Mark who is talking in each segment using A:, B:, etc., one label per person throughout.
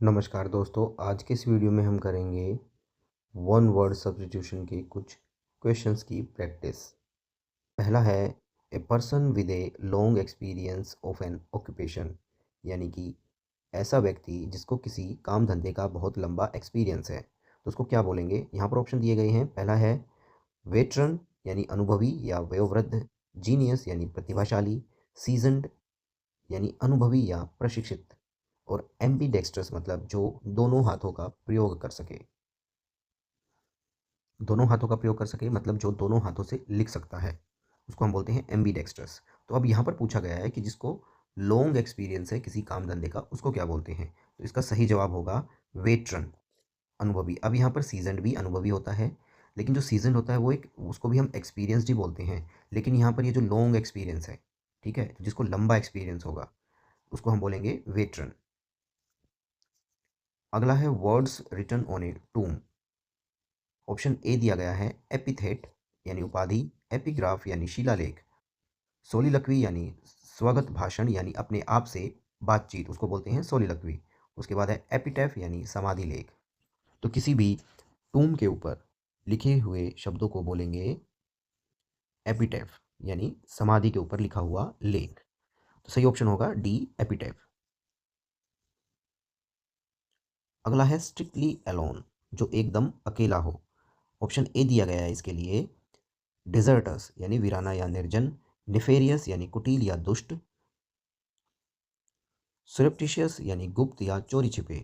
A: नमस्कार दोस्तों, आज के इस वीडियो में हम करेंगे वन वर्ड सब्स्टिट्यूशन के कुछ क्वेश्चंस की प्रैक्टिस। पहला है a person with a long experience of N occupation, यानी कि ऐसा व्यक्ति जिसको किसी काम धंधे का बहुत लंबा एक्सपीरियंस है, तो उसको क्या बोलेंगे। यहाँ पर ऑप्शन दिए गए हैं। पहला है वेटरन यानी अनुभवी या वयोवृद्ध, जीनियस यानी प्रतिभाशाली, सीजन्ड यानी अनुभवी या प्रशिक्षित, और एम्बीडेक्स्ट्रस मतलब जो दोनों हाथों का प्रयोग कर सके। दोनों हाथों का प्रयोग कर सके मतलब जो दोनों हाथों से लिख सकता है, उसको हम बोलते हैं एम्बीडेक्स्ट्रस। तो अब यहाँ पर पूछा गया है कि जिसको लॉन्ग एक्सपीरियंस है किसी काम धंधे का, उसको क्या बोलते हैं। तो इसका सही जवाब होगा वेटरन, अनुभवी। अब यहाँ पर सीजन्ड भी अनुभवी होता है, लेकिन जो सीजन्ड होता है वो एक, उसको भी हम एक्सपीरियंसड ही बोलते हैं। लेकिन यहाँ पर ये जो लॉन्ग एक्सपीरियंस है, ठीक है, जिसको लंबा एक्सपीरियंस होगा, उसको हम बोलेंगे वेटरन। अगला है words written on a tomb. Option A दिया गया है एपिथेट यानी उपाधि, एपिग्राफ यानी शिलालेख, सोलिलक्वी यानी स्वगत भाषण यानी अपने आप से बातचीत, उसको बोलते हैं सोलिलक्वी। उसके बाद है एपिटैफ यानी समाधि लेख। तो किसी भी टूम के ऊपर लिखे हुए शब्दों को बोलेंगे एपिटैफ, यानी समाधि के ऊपर लिखा हुआ लेख। तो सही ऑप्शन होगा डी, एपिटैफ। अगला है स्ट्रिक्टली अलोन, जो एकदम अकेला हो। ऑप्शन ए दिया गया है इसके लिए डिजर्टस यानी वीराना या निर्जन, निफेरियस यानी कुटिल या दुष्ट, सुरेप्टिशियस यानी गुप्त या चोरी छिपे,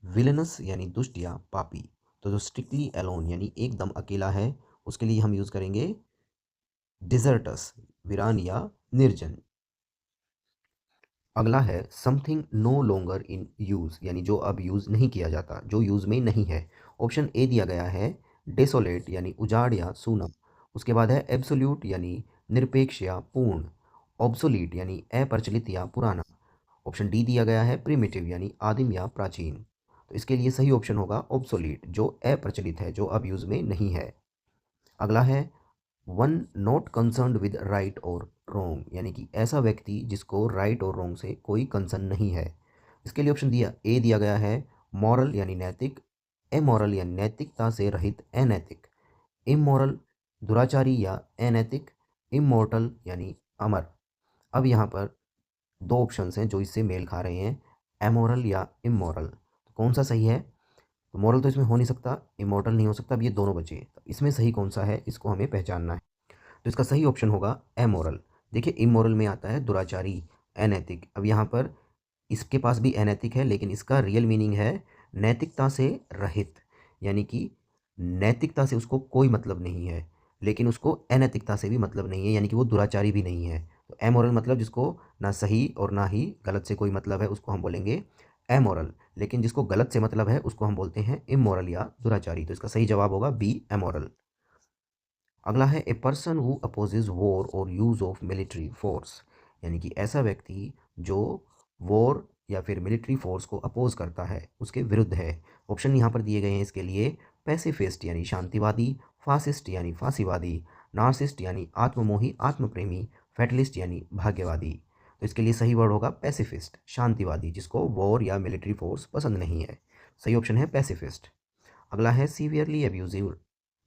A: विलेनस यानी दुष्ट या पापी। तो जो स्ट्रिक्टली अलोन यानी एकदम अकेला है, उसके लिए हम यूज़ करेंगे डिजर्टस, वीरान या निर्जन। अगला है something no longer in use, यानी जो अब यूज़ नहीं किया जाता, जो यूज़ में नहीं है। ऑप्शन ए दिया गया है डेसोलेट यानी उजाड़ या सूना। उसके बाद है एब्सोल्यूट यानी निरपेक्ष या पूर्ण, ऑब्सोलीट यानी अप्रचलित या पुराना। ऑप्शन डी दिया गया है प्रिमिटिव यानी आदिम या प्राचीन। तो इसके लिए सही ऑप्शन होगा ऑब्सोलीट, जो अप्रचलित है, जो अब यूज़ में नहीं है। अगला है one not concerned with right और रॉन्ग, यानी कि ऐसा व्यक्ति जिसको राइट और रॉन्ग से कोई कंसर्न नहीं है। इसके लिए ऑप्शन दिया गया है मॉरल यानी नैतिक, एमोरल यानी नैतिकता से रहित अनैतिक, इमोरल दुराचारी या अनैतिक, इमोर्टल यानी अमर। अब यहाँ पर दो ऑप्शंस हैं जो इससे मेल खा रहे हैं, एमोरल या इमोरल। तो कौन सा सही है। तो मॉरल तो इसमें हो नहीं सकता, इमोर्टल नहीं हो सकता। अब ये दोनों बचे, तो इसमें सही कौन सा है, इसको हमें पहचानना है। तो इसका सही ऑप्शन होगा एमोरल। देखिए इमोरल में आता है दुराचारी, अनैतिक। अब यहाँ पर इसके पास भी अनैतिक है, लेकिन इसका रियल मीनिंग है नैतिकता से रहित, यानी कि नैतिकता से उसको कोई मतलब नहीं है, लेकिन उसको अनैतिकता से भी मतलब नहीं है, यानी कि वो दुराचारी भी नहीं है। तो एमोरल मतलब जिसको ना सही और ना ही गलत से कोई मतलब है, उसको हम बोलेंगे एमोरल। लेकिन जिसको गलत से मतलब है, उसको हम बोलते हैं इमोरल या दुराचारी। तो इसका सही जवाब होगा बी, एमोरल। अगला है a person who opposes war और यूज़ ऑफ मिलिट्री फोर्स, यानी कि ऐसा व्यक्ति जो वॉर या फिर मिलिट्री फोर्स को अपोज करता है, उसके विरुद्ध है। ऑप्शन यहाँ पर दिए गए हैं इसके लिए पैसिफिस्ट यानी शांतिवादी, फासिस्ट यानी फांसीवादी, नार्सिस्ट यानी आत्ममोही आत्मप्रेमी, फेटलिस्ट यानी भाग्यवादी। तो इसके लिए सही वर्ड होगा पैसिफिस्ट, शांतिवादी, जिसको वॉर या मिलिट्री फोर्स पसंद नहीं है। सही ऑप्शन है पैसिफिस्ट। अगला है severely abusive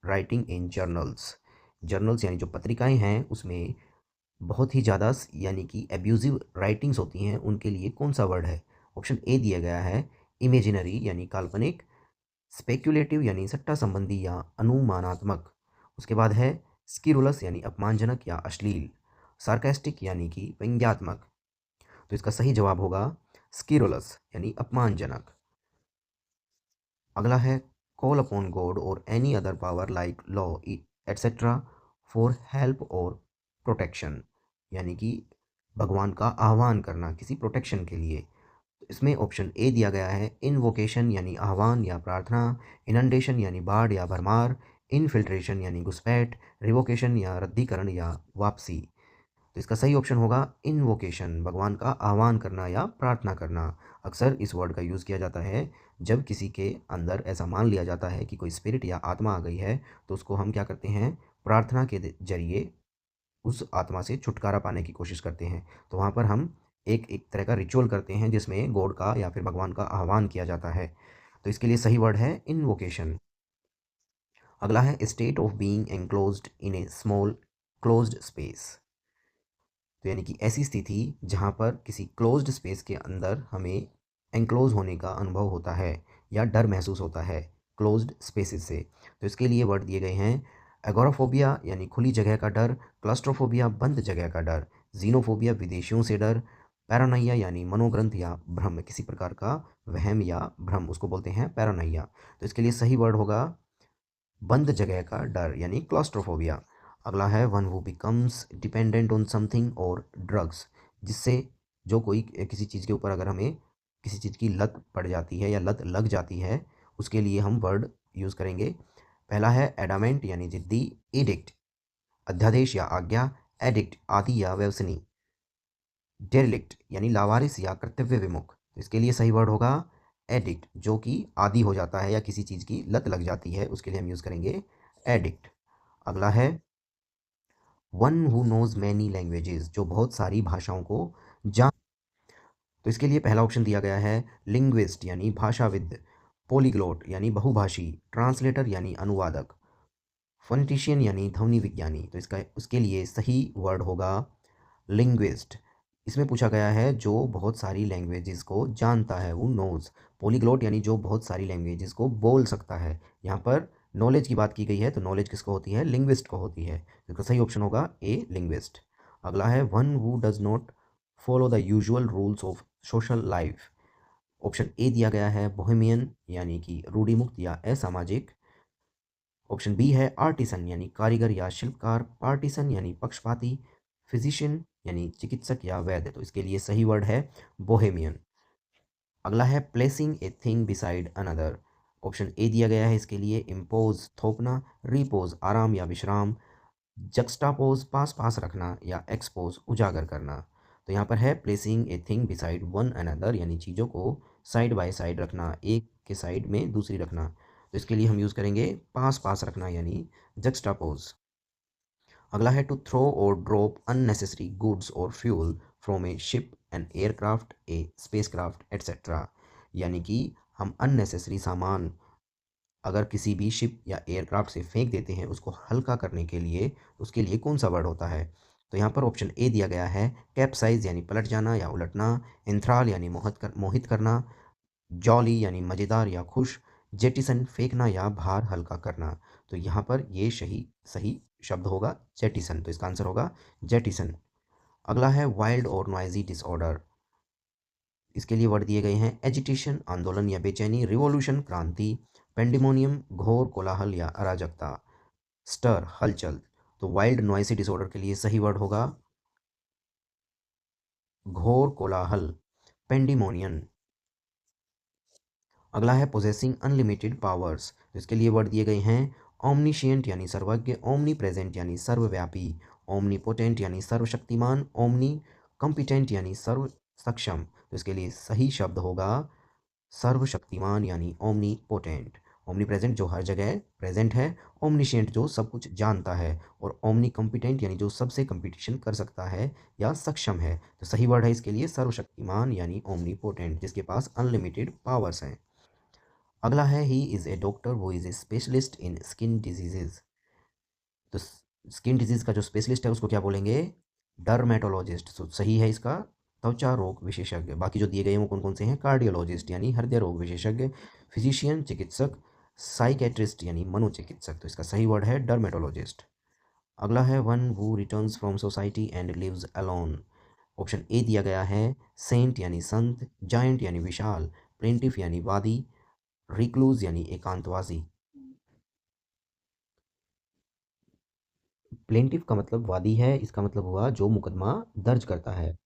A: writing in journals. Journals यानी जो पत्रिकाएं हैं, उसमें बहुत ही ज़्यादा यानी कि एब्यूजिव राइटिंग्स होती हैं, उनके लिए कौन सा वर्ड है। ऑप्शन ए दिया गया है इमेजिनरी यानी काल्पनिक, स्पेक्युलेटिव यानी सट्टा संबंधी या अनुमानात्मक। उसके बाद है स्किरुलस यानी अपमानजनक या अश्लील, सार्कास्टिक यानी कि व्यंग्यात्मक। तो इसका सही जवाब होगा स्किरुलस यानी अपमानजनक। अगला है कॉल अपॉन गॉड और any other power like law etcetera for help और प्रोटेक्शन, यानी कि भगवान का आह्वान करना किसी प्रोटेक्शन के लिए। तो इसमें ऑप्शन ए दिया गया है इनवोकेशन यानी आह्वान या प्रार्थना, इनंडेशन यानी बाढ़ या भरमार, इनफिल्ट्रेशन यानी घुसपैठ, रिवोकेशन या रद्दीकरण या वापसी। तो इसका सही ऑप्शन होगा इनवोकेशन, भगवान का आह्वान करना या प्रार्थना करना। अक्सर इस वर्ड का यूज़ किया जाता है जब किसी के अंदर ऐसा मान लिया जाता है कि कोई स्पिरिट या आत्मा आ गई है, तो उसको हम क्या करते हैं, प्रार्थना के जरिए उस आत्मा से छुटकारा पाने की कोशिश करते हैं। तो वहाँ पर हम एक एक तरह का रिचुअल करते हैं जिसमें गॉड का या फिर भगवान का आह्वान किया जाता है। तो इसके लिए सही वर्ड है इन्वोकेशन। अगला है state of being enclosed in A small closed space. तो यानी कि ऐसी स्थिति जहाँ पर किसी क्लोज्ड स्पेस के अंदर हमें एनक्लोज होने का अनुभव होता है या डर महसूस होता है क्लोज्ड स्पेसेस से। तो इसके लिए वर्ड दिए गए हैं एगोराफोबिया यानी खुली जगह का डर, क्लस्ट्रोफोबिया बंद जगह का डर, जीनोफोबिया विदेशियों से डर, पैरानोइया यानी मनोग्रंथ या भ्रम, किसी प्रकार का वहम या भ्रम, उसको बोलते हैं पैरानोइया। तो इसके लिए सही वर्ड होगा बंद जगह का डर यानी क्लॉस्ट्रोफोबिया। अगला है one who becomes dependent on something और ड्रग्स, जिससे जो कोई किसी चीज़ के ऊपर अगर हमें किसी चीज़ की लत पड़ जाती है या लत लग जाती है, उसके लिए हम वर्ड यूज़ करेंगे। पहला है एडामेंट यानी जिद्दी, एडिक्ट अध्यादेश या आज्ञा, एडिक्ट आदि या व्यसनी, डेरिलिक्ट यानी लावारिस या कर्तव्य विमुख। तो इसके लिए सही वर्ड होगा एडिक्ट, जो कि आदी हो जाता है या किसी चीज़ की लत लग जाती है, उसके लिए हम यूज़ करेंगे एडिक्ट। अगला है one who knows many languages, जो बहुत सारी भाषाओं को जान। तो इसके लिए पहला ऑप्शन दिया गया है लिंग्विस्ट यानी भाषाविद, पोलीग्लोट यानी बहुभाषी, ट्रांसलेटर यानी अनुवादक, फोनेटिशियन यानी ध्वनि विज्ञानी। तो इसका उसके लिए सही वर्ड होगा लिंग्विस्ट। इसमें पूछा गया है जो बहुत सारी लैंग्वेजेस को जानता है वो नोज़। पोलीग्लोट यानी जो बहुत सारी लैंग्वेजेस को बोल सकता है। यहाँ पर नॉलेज की बात की गई है तो नॉलेज किसको होती है, लिंग्विस्ट को होती है। तो इसका सही ऑप्शन होगा ए लिंग्विस्ट। अगला है one who does not follow the usual rules of social life. Option A दिया गया है बोहेमियन यानी कि रूढ़िमुक्त या असामाजिक। ऑप्शन बी है आर्टिसन यानी कारीगर या शिल्पकार, पार्टिसन यानी पक्षपाती, फिजिशियन यानी चिकित्सक या वैद्य। तो इसके लिए सही वर्ड है बोहेमियन। अगला है placing a thing beside another. Option A दिया गया है इसके लिए इम्पोज थोपना, रिपोज आराम या विश्राम, जक्स्टापोज पास पास रखना या एक्सपोज उजागर करना। तो यहाँ पर है placing a thing beside one another यानी चीज़ों को साइड बाय साइड रखना, एक के साइड में दूसरी रखना। तो इसके लिए हम यूज़ करेंगे पास पास रखना यानी जक्स्टापोज। अगला है टू थ्रो और ड्रॉप अननेसेसरी गुड्स और fuel from A ship an aircraft A spacecraft etcetera. यानी कि हम अननेसेसरी सामान अगर किसी भी शिप या एयरक्राफ्ट से फेंक देते हैं उसको हल्का करने के लिए, उसके लिए कौन सा वर्ड होता है। तो यहाँ पर ऑप्शन ए दिया गया है कैप्साइज यानी पलट जाना या उलटना, एंथ्राल यानी मोहित करना, जॉली यानी मज़ेदार या खुश, जेटिसन फेंकना या भार हल्का करना। तो यहाँ पर ये सही सही शब्द होगा जेटिसन। तो इसका आंसर होगा जेटिसन। अगला है वाइल्ड और नॉइजी डिसऑर्डर। इसके लिए वर्ड दिए गए हैं एजिटेशन आंदोलन या बेचैनी, रिवॉल्यूशन क्रांति, पेंडिमोनियम घोर कोलाहल या अराजकता, स्टर हलचल। तो वाइल्ड नॉइसी डिसऑर्डर के लिए सही वर्ड होगा घोर कोलाहल, पेंडिमोनियन। अगला है पोजेसिंग अनलिमिटेड पावर्स। तो इसके लिए वर्ड दिए गए हैं ओमनीशिएंट यानी सर्वज्ञ, ओमनी प्रेजेंट यानी सर्वव्यापी, ओमनी पोटेंट यानी सर्वशक्तिमान, ओमनी कॉम्पिटेंट यानी सर्व सक्षम। तो इसके लिए सही शब्द होगा सर्वशक्तिमान यानी ओमनी पोटेंट। ओमनी प्रेजेंट जो हर जगह प्रेजेंट है, ओमनीशिएंट जो सब कुछ जानता है, और ओमनी कॉम्पिटेंट यानी जो सबसे कंपटीशन कर सकता है या सक्षम है। तो सही वर्ड है इसके लिए सर्वशक्तिमान यानी ओमनी पोटेंट, जिसके पास अनलिमिटेड पावर्स हैं। अगला है ही इज़ ए डॉक्टर वो is a specialist in skin diseases. तो स्किन डिजीज़ का जो स्पेशलिस्ट है उसको क्या बोलेंगे, डर्मेटोलॉजिस्ट। तो सही है इसका त्वचा रोग विशेषज्ञ। बाकी जो दिए गए हैं वो कौन कौन से हैं, कार्डियोलॉजिस्ट यानी हृदय रोग विशेषज्ञ, फिजिशियन चिकित्सक, साइकेट्रिस्ट यानी मनोचिकित्सक। तो इसका सही वर्ड है डर्मेटोलॉजिस्ट। अगला है one who returns from society and lives alone. Option A दिया गया है सेंट यानी संत, जायंट यानी विशाल, प्लेंटिफ यानी वादी, रिक्लूज यानी एकांतवासी। प्लेंटिफ का मतलब वादी है, इसका मतलब हुआ जो मुकदमा दर्ज करता है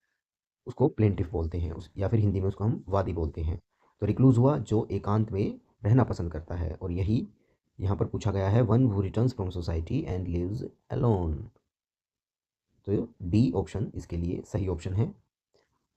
A: उसको प्लेंटिफ बोलते हैं, उस या फिर हिंदी में उसको हम वादी बोलते हैं। तो रिक्लूज हुआ जो एकांत में रहना पसंद करता है, और यही यहाँ पर पूछा गया है one who returns from society and lives alone. तो डी ऑप्शन इसके लिए सही ऑप्शन है।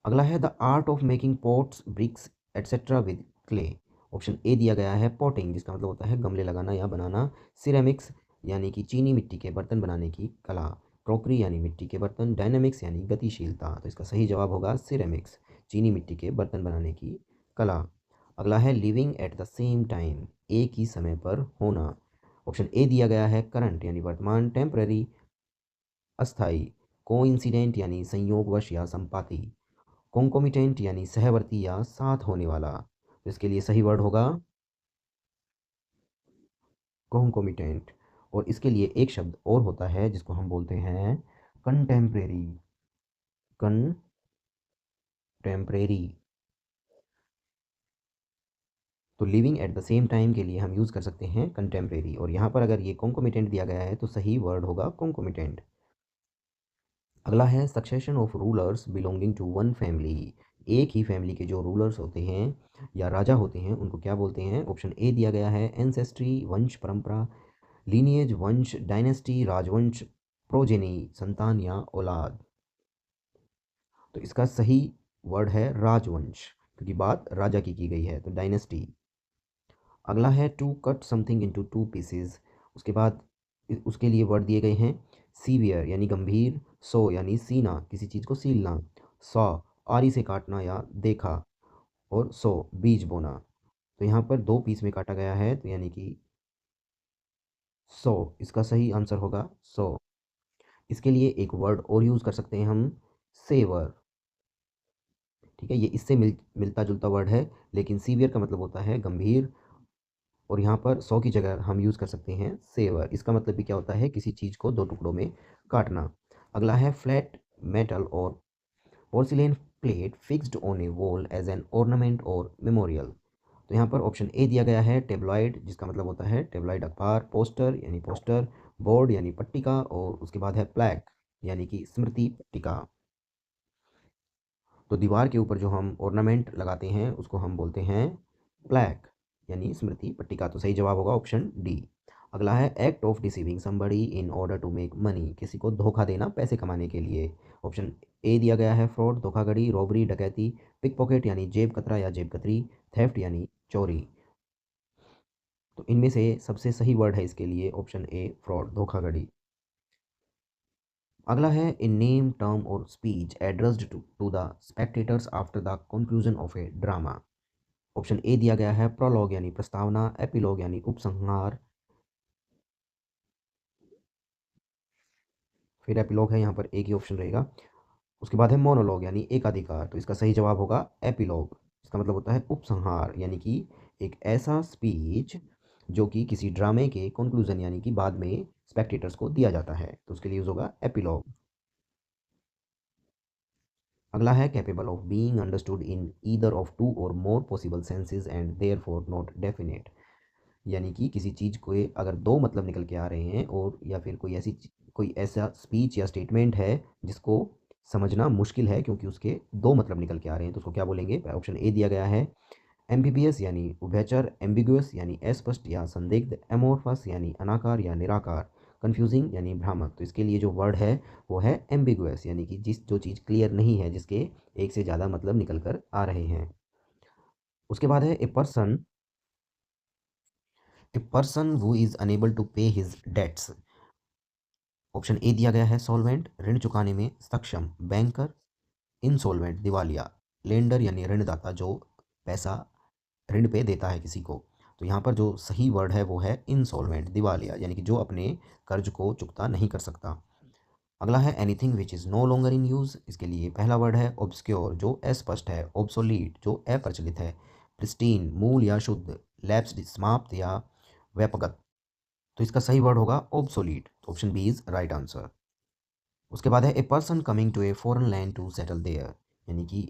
A: अगला है the art of making pots bricks etcetera with clay. Option A दिया गया है पॉटिंग, जिसका मतलब होता है गमले लगाना या बनाना, सिरेमिक्स यानी कि चीनी मिट्टी के बर्तन बनाने की कला, क्रॉकरी यानी मिट्टी के बर्तन, डायनामिक्स यानी गतिशीलता। तो इसका सही जवाब होगा सिरेमिक्स, चीनी मिट्टी के बर्तन बनाने की कला। अगला है living at the same time, एक ही समय पर होना। ऑप्शन ए दिया गया है करंट यानी वर्तमान, टेम्पररी अस्थाई, कोइंसिडेंट यानी संयोगवश या संपाती, कॉन्कोमिटेंट यानी सहवर्ती या साथ होने वाला। तो इसके लिए सही वर्ड होगा कॉन्कोमिटेंट। और इसके लिए एक शब्द और होता है जिसको हम बोलते हैं कंटेम्प्रेरी। कंटेम्प्रेरी। तो living at the same time के लिए हम यूज़ कर सकते हैं कंटेम्प्रेरी, और यहाँ पर अगर ये कॉन्कोमिटेंट दिया गया है तो सही वर्ड होगा कॉन्कोमिटेंट। अगला है succession of rulers belonging to one family, एक ही फैमिली के जो रूलर्स होते हैं या राजा होते हैं उनको क्या बोलते हैं। ऑप्शन ए दिया गया है एंसेस्ट्री वंश परंपरा, लीनिएज वंश, डायनेस्टी राजवंश, प्रोजेनी संतान या औलाद। तो इसका सही वर्ड है राजवंश, क्योंकि बात राजा की गई है, तो डायनेस्टी। अगला है to cut something into two pieces, उसके बाद उसके लिए वर्ड दिए गए हैं सीवियर यानी गंभीर, सो यानी सीना किसी चीज़ को सीलना, सॉ आरी से काटना या देखा, और सो बीज बोना। तो यहाँ पर दो पीस में काटा गया है, तो यानी कि सो इसका सही आंसर होगा सो। इसके लिए एक वर्ड और यूज़ कर सकते हैं हम, सेवर। ठीक है, ये इससे मिलता जुलता वर्ड है, लेकिन सीवियर का मतलब होता है गंभीर, और यहाँ पर 100 की जगह हम यूज़ कर सकते हैं सेवर। इसका मतलब भी क्या होता है, किसी चीज़ को दो टुकड़ों में काटना। अगला है फ्लैट मेटल और porcelain plate fixed on a wall as an ornament और मेमोरियल। तो यहाँ पर ऑप्शन ए दिया गया है टेबलॉइड, जिसका मतलब होता है टेबलॉइड अखबार, पोस्टर यानी पोस्टर, बोर्ड यानी पट्टिका, और उसके बाद है प्लैक यानी कि स्मृति पट्टिका। तो दीवार के ऊपर जो हम ऑर्नामेंट लगाते हैं उसको हम बोलते हैं प्लैक यानी स्मृति पट्टिका। तो सही जवाब होगा ऑप्शन डी। अगला है act of deceiving somebody in order to make money, किसी को धोखा देना पैसे कमाने के लिए। ऑप्शन ए दिया गया है फ्रॉड धोखाधड़ी, रॉबरी डकैती, पिक पॉकेट यानी जेब कतरा या जेब कतरी, थेफ्ट यानी चोरी। तो इनमें से सबसे सही वर्ड है इसके लिए ऑप्शन ए फ्रॉड धोखाधड़ी। अगला है इन नेम टर्म और speech addressed to the spectators after the conclusion of a drama. Option A दिया गया है प्रोलॉग यानी प्रस्तावना, एपिलॉग यानी उपसंहार, फिर एपिलॉग है, यहाँ पर एक ही ऑप्शन रहेगा। उसके बाद है मोनोलॉग यानी एकाधिकार। तो इसका सही जवाब होगा एपिलॉग, इसका मतलब होता है उपसंहार, यानी कि एक ऐसा स्पीच जो कि किसी ड्रामे के कंक्लूजन यानी कि बाद में स्पेक्टेटर्स को दिया जाता है, तो उसके लिए यूज होगा एपिलॉग। अगला है capable of being understood in either of two or more possible senses and therefore not definite, यानी कि किसी चीज़ को अगर दो मतलब निकल के आ रहे हैं, और या फिर कोई ऐसा स्पीच या स्टेटमेंट है जिसको समझना मुश्किल है क्योंकि उसके दो मतलब निकल के आ रहे हैं, तो उसको क्या बोलेंगे। ऑप्शन ए दिया गया है एम्फीबियस यानी उभयचर, एम्बिगुअस यानी अस्पष्ट या संदिग्ध, एमोरफस यानी अनाकार या निराकार, कंफ्यूजिंग यानी भ्रामक। तो इसके लिए जो वर्ड है वो है एम्बिगुअस, यानी कि जो चीज़ क्लियर नहीं है, जिसके एक से ज़्यादा मतलब निकल कर आ रहे हैं। उसके बाद है a person who is unable to pay his debts. Option A दिया गया है सॉल्वेंट ऋण चुकाने में सक्षम, बैंकर, इंसॉल्वेंट दिवालिया, लेंडर यानी ऋणदाता जो पैसा ऋण पे देता है किसी को। तो यहाँ पर जो सही वर्ड है वो है इंसॉल्वेंट दिवालिया, यानी कि जो अपने कर्ज को चुकता नहीं कर सकता। अगला है anything which is no longer in use, इसके लिए पहला वर्ड है ऑब्सक्योर जो अस्पष्ट है, ऑब्सोलीट जो अप्रचलित है, प्रिस्टीन मूल या शुद्ध, लैप्स्ड समाप्त या व्यापक। तो इसका सही वर्ड होगा obsolete, option B is right answer. उसके बाद है a person coming to a foreign land to settle there, यानी कि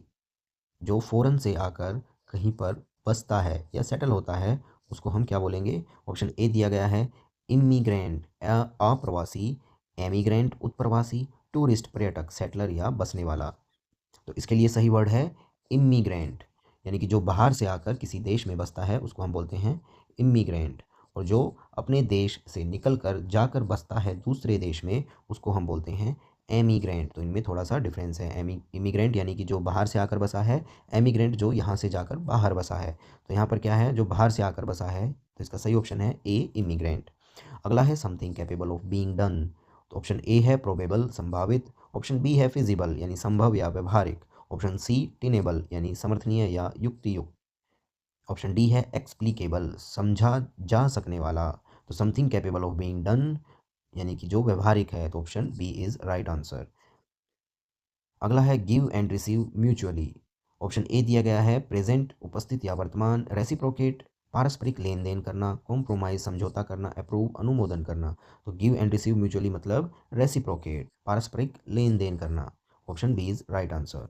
A: जो फॉरेन से आकर कहीं पर बसता है या सेटल होता है उसको हम क्या बोलेंगे। ऑप्शन ए दिया गया है इमिग्रेंट अप्रवासी, एमिग्रेंट उत्प्रवासी, टूरिस्ट पर्यटक, सेटलर या बसने वाला। तो इसके लिए सही वर्ड है इमिग्रेंट, यानी कि जो बाहर से आकर किसी देश में बसता है उसको हम बोलते हैं इमिग्रेंट, और जो अपने देश से निकल कर जाकर बसता है दूसरे देश में उसको हम बोलते हैं एमिग्रेंट। तो इनमें थोड़ा सा डिफरेंस है, इमिग्रेंट यानी कि जो बाहर से आकर बसा है, एमिग्रेंट जो यहाँ से जाकर बाहर बसा है। तो यहाँ पर क्या है, जो बाहर से आकर बसा है, तो इसका सही ऑप्शन है ए इमिग्रेंट। अगला है something capable of being done, तो ऑप्शन ए है प्रोबेबल संभावित, ऑप्शन बी है फिजिबल यानी संभव या व्यवहारिक, ऑप्शन सी टिनेबल यानी समर्थनीय या युक्ति युक्त, ऑप्शन डी है एक्सप्लिकेबल समझा जा सकने वाला, तो something capable of being done यानी कि जो व्यवहारिक है, तो option B is right answer. अगला है give and receive mutually. Option A दिया गया है प्रेजेंट उपस्थित या वर्तमान, रेसिप्रोकेट पारस्परिक लेन देन करना, कॉम्प्रोमाइज समझौता करना, अप्रूव अनुमोदन करना। तो गिव एंड रिसीव म्यूचुअली मतलब रेसिप्रोकेट पारस्परिक लेन देन करना, option B is right answer.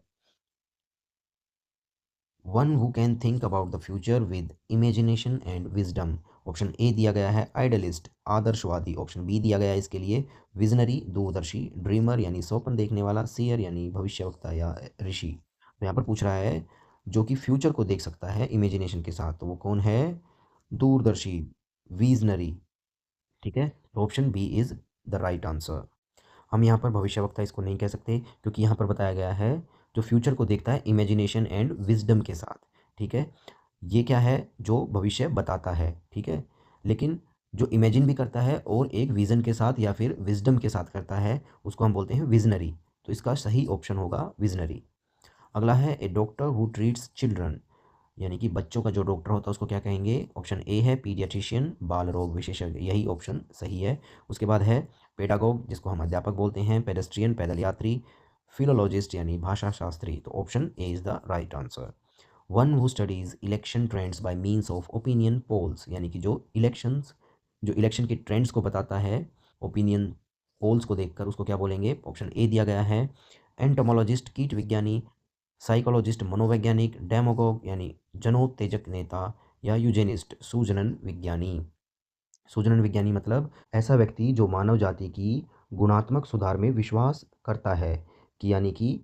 A: One who can think about the future with imagination and wisdom. Option A दिया गया है आइडलिस्ट आदर्शवादी, ऑप्शन बी दिया गया है इसके लिए विजनरी दूरदर्शी, ड्रीमर यानी स्वप्न देखने वाला, सीयर यानी भविष्यवक्ता या ऋषि। तो यहाँ पर पूछ रहा है जो कि फ्यूचर को देख सकता है इमेजिनेशन के साथ, तो वो कौन है? दूरदर्शी, विजनरी। ठीक है, तो option B is the right answer. हम यहाँ पर भविष्यवक्ता इसको नहीं कह सकते क्योंकि यहाँ पर बताया गया है जो फ्यूचर को देखता है इमेजिनेशन एंड विजडम के साथ। ठीक है, ये क्या है? जो भविष्य बताता है। ठीक है, लेकिन जो इमेजिन भी करता है और एक विजन के साथ या फिर विजडम के साथ करता है उसको हम बोलते हैं विजनरी। तो इसका सही ऑप्शन होगा विजनरी। अगला है ए डॉक्टर हु ट्रीट्स चिल्ड्रन, यानी कि बच्चों का जो डॉक्टर होता है उसको क्या कहेंगे? ऑप्शन ए है पीडियाट्रिशियन बाल रोग विशेषज्ञ, यही ऑप्शन सही है। उसके बाद है पेडागोग जिसको हम अध्यापक बोलते हैं, पेडेस्ट्रियन पैदल यात्री, फिलोलॉजिस्ट यानी भाषा शास्त्री। तो option A is the right answer. One who studies election trends bye means of opinion polls, यानी कि जो इलेक्शन के ट्रेंड्स को बताता है ओपिनियन पोल्स को देखकर, उसको क्या बोलेंगे? ऑप्शन ए दिया गया है एंटोमोलॉजिस्ट कीट विज्ञानी, साइकोलॉजिस्ट मनोवैज्ञानिक, डेमोगोग यानी जनोत्तेजक नेता, या यूजेनिस्ट सूजनन विज्ञानी। सूजनन विज्ञानी मतलब ऐसा व्यक्ति जो मानव जाति की गुणात्मक सुधार में विश्वास करता है, कि यानी कि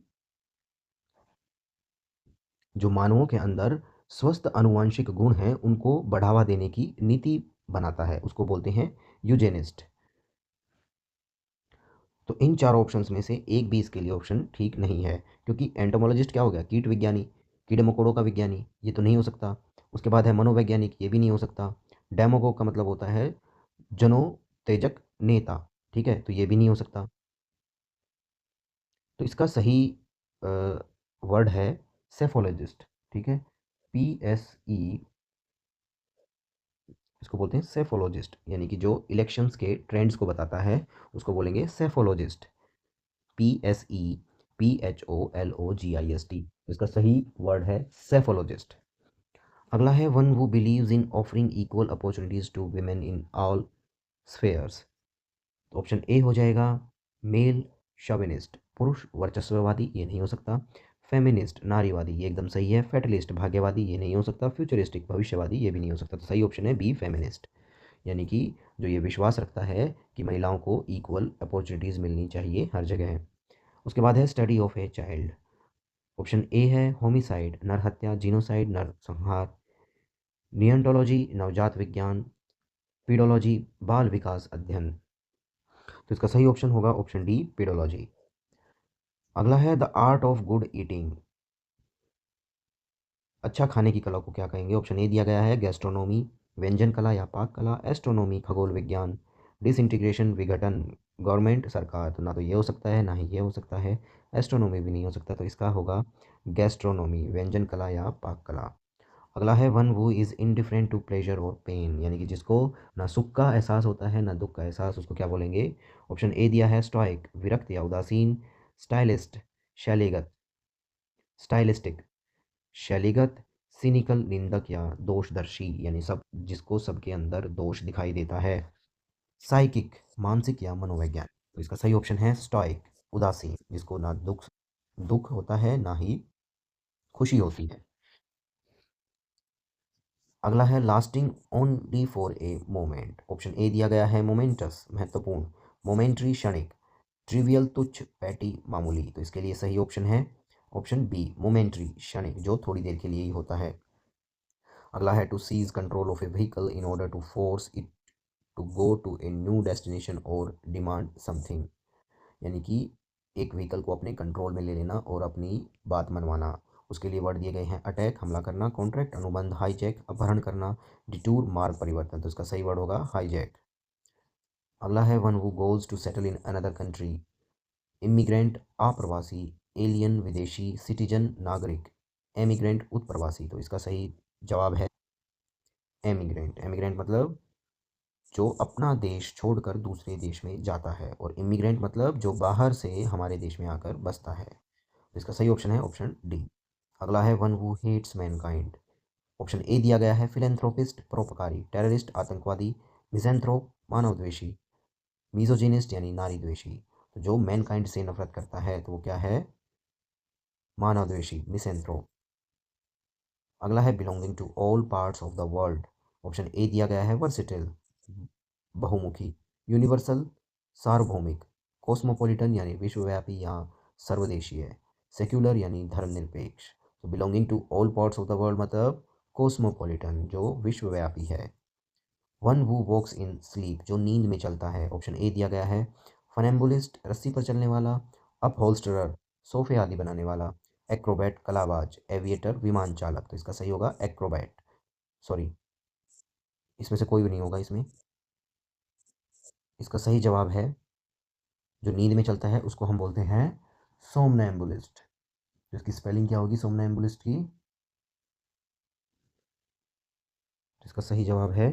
A: जो मानवों के अंदर स्वस्थ आनुवांशिक गुण हैं उनको बढ़ावा देने की नीति बनाता है, उसको बोलते हैं यूजेनिस्ट। तो इन चार ऑप्शंस में से एक भी इसके लिए ऑप्शन ठीक नहीं है, क्योंकि एंटोमोलॉजिस्ट क्या हो गया? कीट विज्ञानी, कीड़े मकोड़ों का विज्ञानी, ये तो नहीं हो सकता। उसके बाद है मनोवैज्ञानिक, ये भी नहीं हो सकता। डेमोगोग का मतलब होता है जनोत्तेजक नेता, ठीक है, तो ये भी नहीं हो सकता। तो इसका सही वर्ड है सेफोलॉजिस्ट। ठीक है, PSE, इसको बोलते हैं सेफोलॉजिस्ट, यानी कि जो इलेक्शंस के ट्रेंड्स को बताता है उसको बोलेंगे सेफोलॉजिस्ट। PSEPHOLOGIST, इसका सही वर्ड है सेफोलॉजिस्ट। अगला है one who believes in offering equal opportunities to women in all spheres. Option A हो जाएगा मेल शोविनिस्ट पुरुष वर्चस्ववादी, ये नहीं हो सकता। फेमिनिस्ट नारीवादी, ये एकदम सही है। फेटलिस्ट भाग्यवादी, ये नहीं हो सकता। फ्यूचरिस्टिक भविष्यवादी, ये भी नहीं हो सकता। तो सही ऑप्शन है बी फेमिनिस्ट, यानी कि जो ये विश्वास रखता है कि महिलाओं को इक्वल अपॉर्चुनिटीज़ मिलनी चाहिए हर जगह। उसके बाद है study of a child. Option A है होमिसाइड नरहत्या, जीनोसाइड नरसंहार, नियंटोलॉजी नवजात विज्ञान, पीडोलॉजी बाल विकास अध्ययन। तो इसका सही ऑप्शन होगा ऑप्शन डी पीडोलॉजी। अगला है the art of good eating, अच्छा खाने की कला को क्या कहेंगे? ऑप्शन ए दिया गया है गैस्ट्रोनोमी व्यंजन कला या पाक कला, एस्ट्रोनोमी खगोल विज्ञान, डिसइंटीग्रेशन विघटन गवर्नमेंट सरकार। तो ना तो ये हो सकता है ना ही ये हो सकता है, एस्ट्रोनोमी भी नहीं हो सकता, तो इसका होगा गैस्ट्रोनोमी व्यंजन कला या पाक कला। अगला है वन वो इज़ इनडिफरेंट टू प्लेजर और पेन, यानी कि जिसको ना सुख का एहसास होता है ना दुख का एहसास, उसको क्या बोलेंगे? ऑप्शन ए दिया है स्टोइक विरक्त या उदासीन, स्टाइलिस्ट शैलीगत स्टाइलिस्टिक शैलीगत, सिनिकल निंदक या दोषदर्शी, यानी सब जिसको सबके अंदर दोष दिखाई देता है, साइकिक मानसिक या मनोवैज्ञानिक। तो इसका सही ऑप्शन है स्टोइक उदासीन, जिसको ना दुख दुख होता है ना ही खुशी होती है। अगला है lasting only for a moment. Option A दिया गया है मोमेंटस महत्वपूर्ण, मोमेंट्री क्षणिक, ट्रिवियल तुच्छ पैटी मामूली। तो इसके लिए सही ऑप्शन है ऑप्शन बी मोमेंट्री क्षणिक, जो थोड़ी देर के लिए ही होता है। अगला है to seize control of a vehicle in order to force it to go to a new destination और डिमांड समथिंग, यानी कि एक व्हीकल को अपने कंट्रोल में ले लेना और अपनी बात मनवाना। उसके लिए वर्ड दिए गए हैं अटैक हमला करना, कॉन्ट्रैक्ट अनुबंध, हाईजैक अपहरण करना, डिटूर मार्ग परिवर्तन। तो इसका सही वर्ड होगा हाईजैक। अगला है one who goes to settle in another country. Immigrant अप्रवासी, एलियन विदेशी, सिटीजन नागरिक, एमिग्रेंट उत्प्रवासी। तो इसका सही जवाब है एमिग्रेंट। एमिग्रेंट मतलब जो अपना देश छोड़कर दूसरे देश में जाता है, और इमिग्रेंट मतलब जो बाहर से हमारे देश में आकर बसता है। तो इसका सही ऑप्शन है ऑप्शन डी। अगला है one who hates mankind. Option A दिया गया है फिलेंथ्रोपिस्ट परोपकारी, टेररिस्ट आतंकवादी, मिसेंथ्रोप मानवद्वेषी, मिसोजिनिस्ट यानी नारी द्वेषी। तो जो मैनकाइंड से नफरत करता है तो वो क्या है, मानवद्वेषी, मिसेंथ्रोप। अगला है belonging to all parts of the world. Option A दिया गया है वर्सिटिल, बहुमुखी, यूनिवर्सल, सार्वभौमिक, कॉस्मोपॉलिटन यानी विश्वव्यापी या सर्वदेशीय, सेक्युलर यानी धर्मनिरपेक्ष। तो belonging to all parts of the world मतलब कॉस्मोपॉलिटन जो विश्वव्यापी है। One who walks in sleep जो नींद में चलता है। ऑप्शन ए दिया गया है फनेम्बुलिस्ट रस्सी पर चलने वाला, अपहोल्स्टरर सोफे आदि बनाने वाला, एक्रोबैट कलाबाज, एविएटर विमान चालक। तो इसका सही होगा एक्रोबैट, सॉरी इसमें से कोई भी नहीं होगा इसमें। इसका सही जवाब है जो नींद में चलता है उसको हम बोलते हैं सोमनैम्बुलिस्ट। जिसकी स्पेलिंग क्या होगी सोमनैम्बुलिस्ट की, इसका सही जवाब है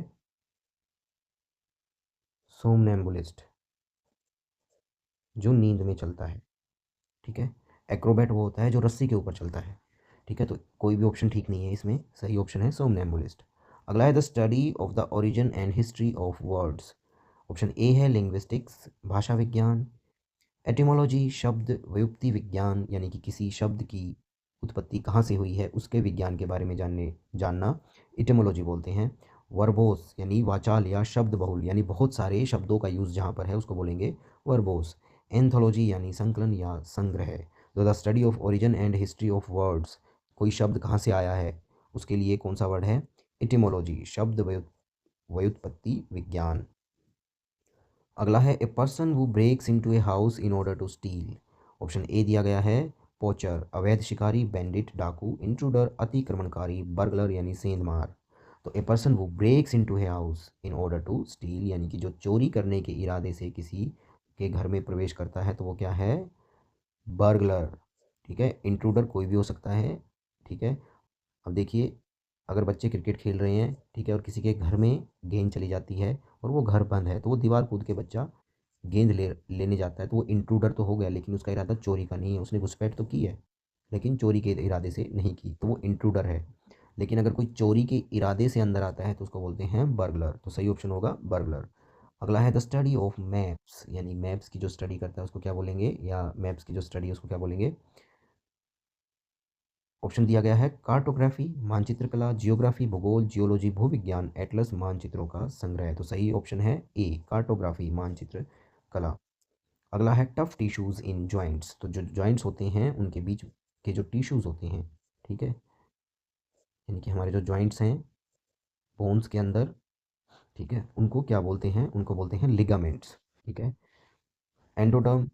A: सोमनैम्बुलिस्ट, जो नींद में चलता है। ठीक है, एक्रोबैट वो होता है जो रस्सी के ऊपर चलता है। ठीक है, तो कोई भी ऑप्शन ठीक नहीं है इसमें, सही ऑप्शन है सोमनैम्बुलिस्ट। अगला है the study of the origin and history of words. Option A है लिंग्विस्टिक्स भाषा विज्ञान, एटिमोलॉजी शब्द व्युत्पत्ति विज्ञान यानी कि किसी शब्द की उत्पत्ति कहाँ से हुई है उसके विज्ञान के बारे में जानना इटिमोलॉजी बोलते हैं। वर्बोस यानी वाचाल या शब्द बहुल यानी बहुत सारे शब्दों का यूज़ जहाँ पर है उसको बोलेंगे वर्बोस। एंथोलॉजी यानी संकलन या संग्रह। तो the study of origin and history of words, कोई शब्द कहाँ से आया है उसके लिए कौन सा वर्ड है, इटिमोलॉजी शब्द व्युत्पत्ति विज्ञान। अगला है a person who breaks into a house in order to steal. Option A दिया गया है पोचर अवैध शिकारी, बैंडिट डाकू, इंट्रूडर अतिक्रमणकारी, बर्गलर यानी सेंधमार। तो a person who breaks into a house in order to steal यानी कि जो चोरी करने के इरादे से किसी के घर में प्रवेश करता है तो वो क्या है, बर्गलर। ठीक है, इंट्रूडर कोई भी हो सकता है। ठीक है, अब देखिए अगर बच्चे क्रिकेट खेल रहे हैं, ठीक है, और किसी के घर में गेंद चली जाती है और वो घर बंद है तो वो दीवार कूद के बच्चा गेंद लेने जाता है तो वो इंट्रूडर तो हो गया, लेकिन उसका इरादा चोरी का नहीं है, उसने घुसपैठ तो की है लेकिन चोरी के इरादे से नहीं की, तो वो इंट्रूडर है। लेकिन अगर कोई चोरी के इरादे से अंदर आता है तो उसको बोलते हैं बर्गलर। तो सही ऑप्शन होगा बर्गलर। अगला है द स्टडी ऑफ मैप्स, यानी मैप्स की जो स्टडी करता है उसको क्या बोलेंगे, या मैप्स की जो स्टडी है उसको क्या बोलेंगे। ऑप्शन दिया गया है कार्टोग्राफी, मानचित्र कला, जियोग्राफी भूगोल, जियोलॉजी भूविज्ञान, एटलस मानचित्रों का संग्रह। तो सही ऑप्शन है ए कार्टोग्राफी मानचित्र कला। अगला है टफ टिश्यूज इन जॉइंट्स, तो जो जॉइंट्स होते हैं उनके बीच के जो टिश्यूज होते हैं, ठीक है, यानी कि हमारे जो जॉइंट्स हैं बोन्स के अंदर, ठीक है, उनको क्या बोलते हैं, उनको बोलते हैं लिगामेंट्स। ठीक है, एंडोडर्म,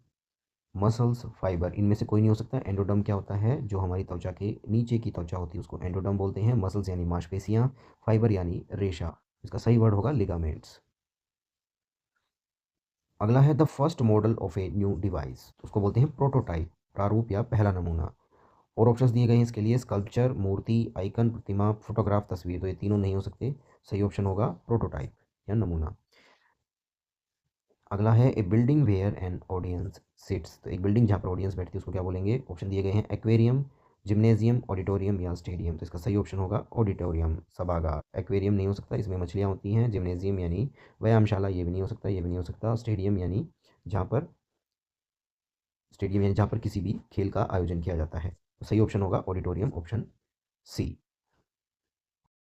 A: मसल्स, फाइबर, इनमें से कोई नहीं हो सकता। एंडोडर्म क्या होता है, जो हमारी त्वचा के नीचे की त्वचा होती है उसको एंडोडर्म बोलते हैं। मसल्स यानी मांसपेशियाँ, फाइबर यानी रेशा। इसका सही वर्ड होगा लिगामेंट्स। अगला है the first model of a new device, तो उसको बोलते हैं प्रोटोटाइप, प्रारूप या पहला नमूना। और ऑप्शंस दिए गए हैं इसके लिए, स्कल्पचर मूर्ति, आइकन प्रतिमा, फोटोग्राफ तस्वीर। तो ये तीनों नहीं हो सकते, सही ऑप्शन होगा प्रोटोटाइप या नमूना। अगला है a building where an audience sits, तो एक बिल्डिंग जहाँ पर ऑडियंस बैठती है उसको क्या बोलेंगे। ऑप्शन दिए गए हैं एक्वेरियम, जिम्नेजियम, ऑडिटोरियम या स्टेडियम। तो इसका सही ऑप्शन होगा ऑडिटोरियम सभागार। एक्वेरियम नहीं हो सकता, इसमें मछलियाँ होती हैं। जिम्नेजियम यानी व्यायामशाला, ये भी नहीं हो सकता, ये भी नहीं हो सकता। स्टेडियम यानी जहाँ पर स्टेडियम यानी जहाँ पर किसी भी खेल का आयोजन किया जाता है। तो सही ऑप्शन होगा ऑडिटोरियम, ऑप्शन सी।